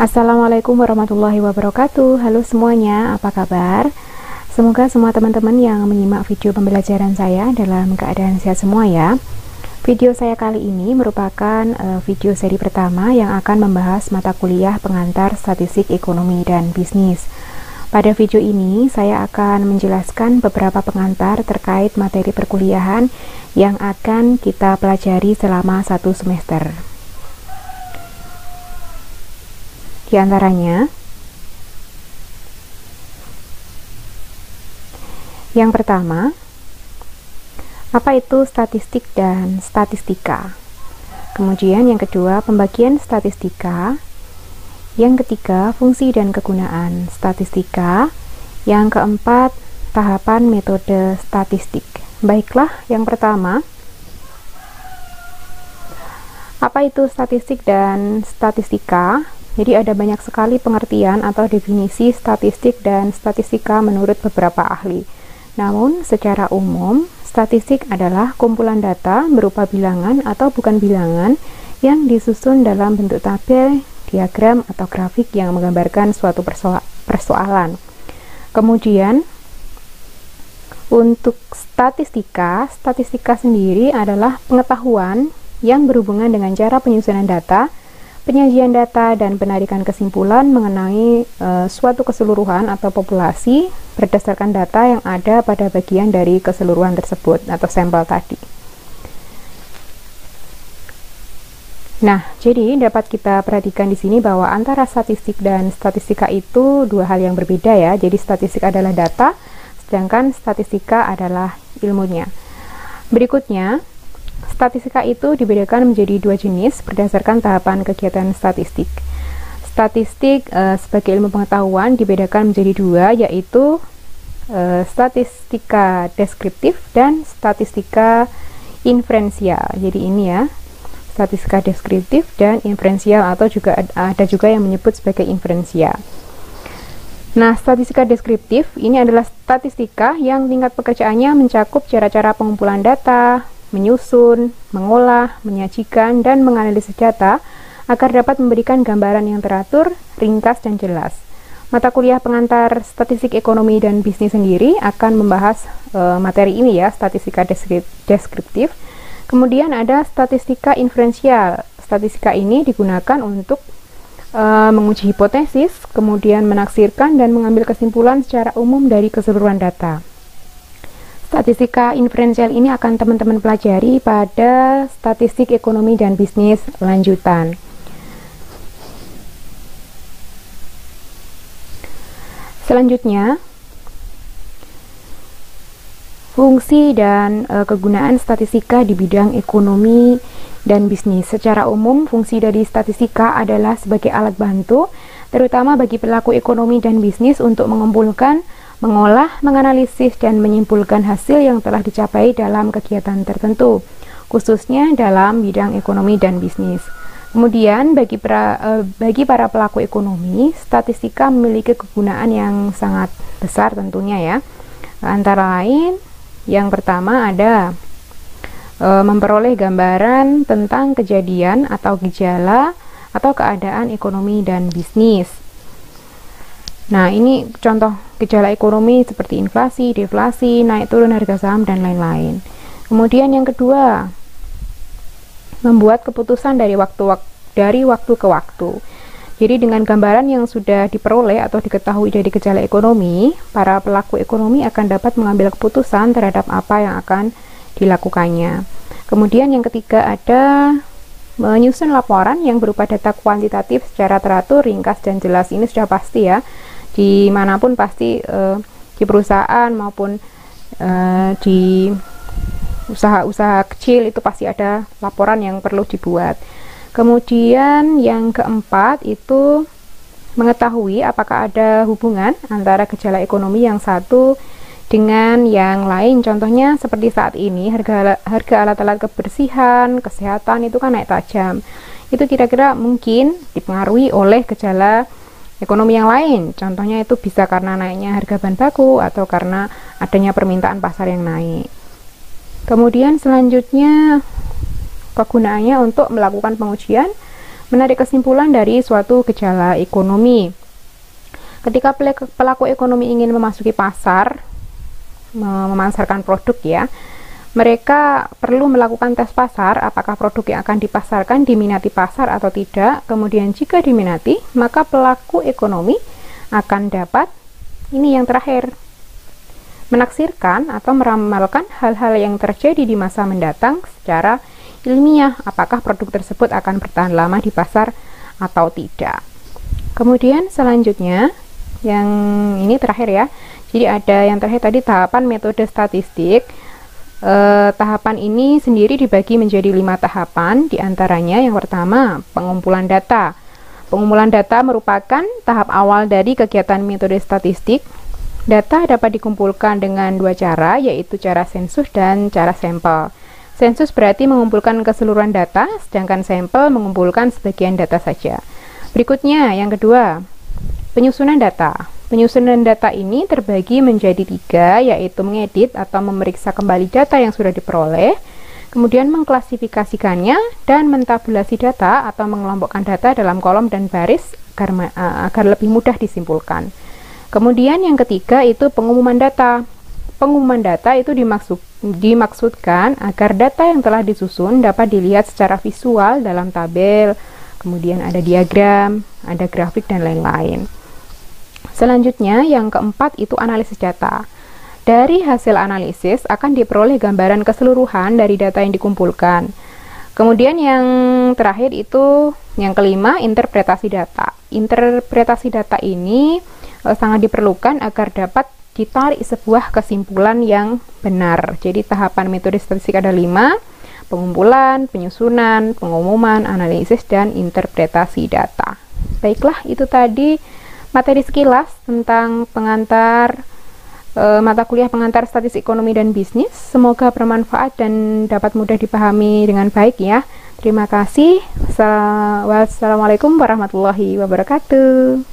Assalamualaikum warahmatullahi wabarakatuh. Halo semuanya, apa kabar? Semoga semua teman-teman yang menyimak video pembelajaran saya dalam keadaan sehat semua ya. Video saya kali ini merupakan video seri pertama yang akan membahas mata kuliah pengantar statistik ekonomi dan bisnis. Pada video ini saya akan menjelaskan beberapa pengantar terkait materi perkuliahan yang akan kita pelajari selama 1 semester. Di antaranya, yang pertama, apa itu statistik dan statistika? Kemudian yang kedua, pembagian statistika. Yang ketiga, fungsi dan kegunaan statistika. Yang keempat, tahapan metode statistik. Baiklah, yang pertama, apa itu statistik dan statistika? Jadi ada banyak sekali pengertian atau definisi statistik dan statistika menurut beberapa ahli. Namun secara umum, statistik adalah kumpulan data berupa bilangan atau bukan bilangan yang disusun dalam bentuk tabel, diagram, atau grafik yang menggambarkan suatu persoalan. Kemudian, untuk statistika sendiri adalah pengetahuan yang berhubungan dengan cara penyusunan data, penyajian data, dan penarikan kesimpulan mengenai suatu keseluruhan atau populasi berdasarkan data yang ada pada bagian dari keseluruhan tersebut atau sampel tadi. Nah, jadi dapat kita perhatikan di sini bahwa antara statistik dan statistika itu dua hal yang berbeda ya. Jadi statistik adalah data, sedangkan statistika adalah ilmunya. Berikutnya, statistika itu dibedakan menjadi dua jenis berdasarkan tahapan kegiatan statistik. Statistik sebagai ilmu pengetahuan dibedakan menjadi dua, yaitu statistika deskriptif dan statistika inferensial. Jadi ini ya, statistika deskriptif dan inferensial, atau juga ada juga yang menyebut sebagai inferensial. Nah, statistika deskriptif ini adalah statistika yang tingkat pekerjaannya mencakup cara-cara pengumpulan data, menyusun, mengolah, menyajikan, dan menganalisis data agar dapat memberikan gambaran yang teratur, ringkas, dan jelas. Mata kuliah pengantar statistik ekonomi dan bisnis sendiri akan membahas materi ini ya, statistika deskriptif. Kemudian ada statistika inferensial. Statistika ini digunakan untuk menguji hipotesis, kemudian menaksirkan dan mengambil kesimpulan secara umum dari keseluruhan data. Statistika inferensial ini akan teman-teman pelajari pada statistik ekonomi dan bisnis lanjutan. Selanjutnya, fungsi dan kegunaan statistika di bidang ekonomi dan bisnis. Secara umum, fungsi dari statistika adalah sebagai alat bantu, terutama bagi pelaku ekonomi dan bisnis untuk mengumpulkan, mengolah, menganalisis, dan menyimpulkan hasil yang telah dicapai dalam kegiatan tertentu, khususnya dalam bidang ekonomi dan bisnis. Kemudian, bagi para pelaku ekonomi, statistika memiliki kegunaan yang sangat besar tentunya ya. Antara lain, yang pertama ada memperoleh gambaran tentang kejadian atau gejala atau keadaan ekonomi dan bisnis. Nah, ini contoh gejala ekonomi seperti inflasi, deflasi, naik turun harga saham, dan lain-lain. Kemudian yang kedua, membuat keputusan dari waktu ke waktu. Jadi dengan gambaran yang sudah diperoleh atau diketahui dari gejala ekonomi, para pelaku ekonomi akan dapat mengambil keputusan terhadap apa yang akan dilakukannya. Kemudian yang ketiga ada menyusun laporan yang berupa data kuantitatif secara teratur, ringkas, dan jelas. Ini sudah pasti ya, dimanapun pasti di perusahaan maupun di usaha-usaha kecil itu pasti ada laporan yang perlu dibuat. Kemudian yang keempat itu mengetahui apakah ada hubungan antara gejala ekonomi yang satu dengan yang lain. Contohnya seperti saat ini harga alat-alat kebersihan, kesehatan itu kan naik tajam. Itu kira-kira mungkin dipengaruhi oleh gejala ekonomi yang lain. Contohnya itu bisa karena naiknya harga bahan baku atau karena adanya permintaan pasar yang naik. Kemudian selanjutnya kegunaannya untuk melakukan pengujian, Menarik kesimpulan dari suatu gejala ekonomi. Ketika pelaku ekonomi ingin memasuki pasar, memasarkan produk ya, mereka perlu melakukan tes pasar apakah produk yang akan dipasarkan diminati pasar atau tidak. Kemudian jika diminati, maka pelaku ekonomi akan dapat ini yang terakhir, menaksirkan atau meramalkan hal-hal yang terjadi di masa mendatang secara ilmiah, apakah produk tersebut akan bertahan lama di pasar atau tidak. Kemudian selanjutnya, yang ini terakhir ya, jadi ada yang terakhir tadi tahapan metode statistik. Tahapan ini sendiri dibagi menjadi 5 tahapan, diantaranya yang pertama pengumpulan data. Pengumpulan data merupakan tahap awal dari kegiatan metode statistik. Data dapat dikumpulkan dengan 2 cara, yaitu cara sensus dan cara sampel. Sensus berarti mengumpulkan keseluruhan data, sedangkan sampel mengumpulkan sebagian data saja. Berikutnya, yang kedua, penyusunan data. Penyusunan data ini terbagi menjadi 3, yaitu mengedit atau memeriksa kembali data yang sudah diperoleh, kemudian mengklasifikasikannya, dan mentabulasi data atau mengelompokkan data dalam kolom dan baris agar lebih mudah disimpulkan. Kemudian yang ketiga itu pengumuman data. Pengumuman data itu dimaksudkan agar data yang telah disusun dapat dilihat secara visual dalam tabel, kemudian ada diagram, ada grafik, dan lain-lain. Selanjutnya, yang keempat itu analisis data. Dari hasil analisis akan diperoleh gambaran keseluruhan dari data yang dikumpulkan. Kemudian yang terakhir itu, yang kelima, interpretasi data. Interpretasi data ini sangat diperlukan agar dapat ditarik sebuah kesimpulan yang benar. Jadi tahapan metode statistik ada 5, pengumpulan, penyusunan, pengumuman, analisis, dan interpretasi data. Baiklah, itu tadi materi sekilas tentang pengantar mata kuliah pengantar statistik ekonomi dan bisnis. Semoga bermanfaat dan dapat mudah dipahami dengan baik ya. Terima kasih. Wassalamualaikum warahmatullahi wabarakatuh.